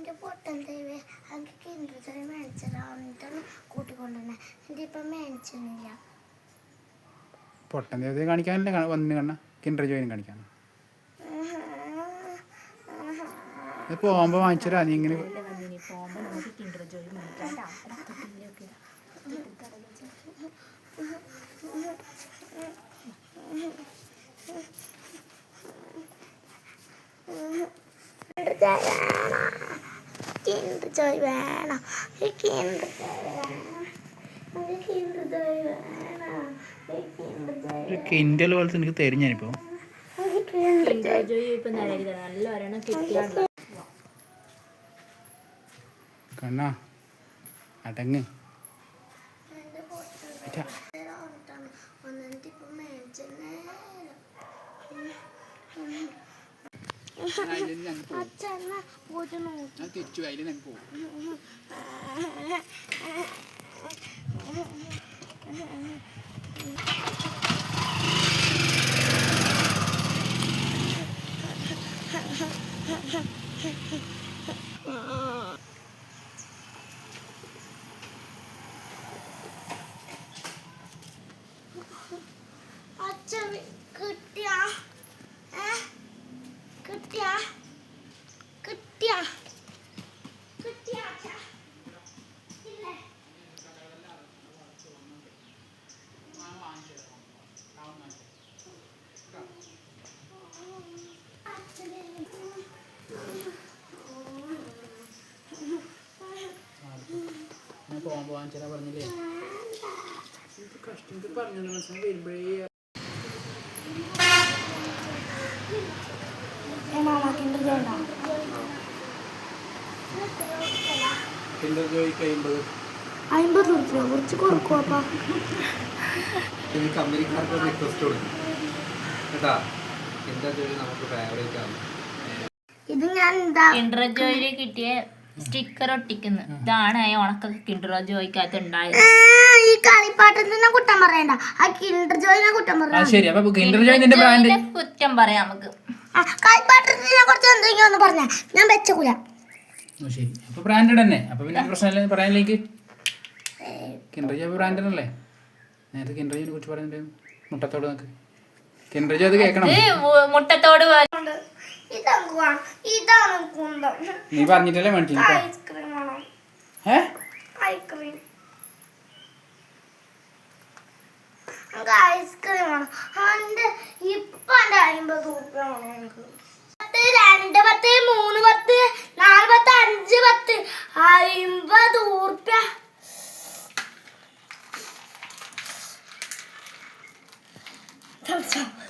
എൻ്റെ പൊട്ടൻ ദൈവേ എനിക്ക് കിണ്ടർ മേടിച്ചതാണ് കൂട്ടിക്കൊണ്ടുവന്നെ എൻ്റെ ഇപ്പം മേടിച്ചില്ല. പൊട്ടൻ ദൈവത്തെ കാണിക്കാനല്ലേ വന്ന് കണ്ണ കിണ്ടർ ജോയിനും കാണിക്കാൻ പോകുമ്പോൾ വാങ്ങിച്ചരാ. നീ ഇങ്ങനെ കിൻഡൽ പോലത്തെ എനിക്ക് തരും ഞാനിപ്പോ. കണ്ണാ അടങ്ങ്. തിരിച്ചു അതിൽ ഞങ്ങൾ പോകും. പോകുമ്പോൾ വാങ്ങിച്ചാ പറഞ്ഞില്ലേ കഷ്ടത്തിൽ പറഞ്ഞു വരുമ്പോഴേ. $50 കുറച്ച് കൊടുക്കുവാ. കമ്പനിക്കാർക്ക് റിക്വസ്റ്റ് കൊടുക്കും കേട്ടാ. കിൻഡർ ജോയ് നമുക്ക് ഫേവറേറ്റ് ആണ്. ഇത് ഞാൻ കിൻഡർ ജോയില് കിട്ടിയ സ്റ്റിക്കർ ഒട്ടിക്കുന്നു. ഇതാണ് ഉണക്ക കിൻഡർ ജോയ്ക്കകത്ത് ഉണ്ടായത്. ഈ കളിപ്പാട്ടത്തിനെ കുറ്റം പറയണ്ട, ആ കിൻഡർ ജോയിനെ കുറ്റം പറയാം. കുറ്റം പറയാം നമുക്ക്. കളിപ്പാട്ടത്തിനെ കുറിച്ച് എന്തെങ്കിലും ഒന്ന് പറഞ്ഞ ഞാൻ വെച്ചൂല. ശരി, അപ്പൊ ബ്രാൻഡഡ് തന്നെ. അപ്പൊ പിന്നെ പ്രശ്നമില്ല പറയാനിലേക്ക്. കിൻഡർ ജോയ് ബ്രാൻഡഡ് അല്ലേ? നേരത്തെ കിൻഡർ ജോയിനെ കുറിച്ച് പറഞ്ഞിട്ടുണ്ടായിരുന്നു. മുട്ടത്തോട് നോക്ക്. കിൻഡർ ജോയ് അത് കേൾക്കണം. മുട്ടത്തോട് നീ പറഞ്ഞിട്ടല്ലേ മേടിച്ചു. ഐസ്ക്രീം ആണ്. ഇപ്പൊ എന്റെ $50 എനിക്ക് 10, 2, 10, 3, 10, 4, 10, 5, 10 $50.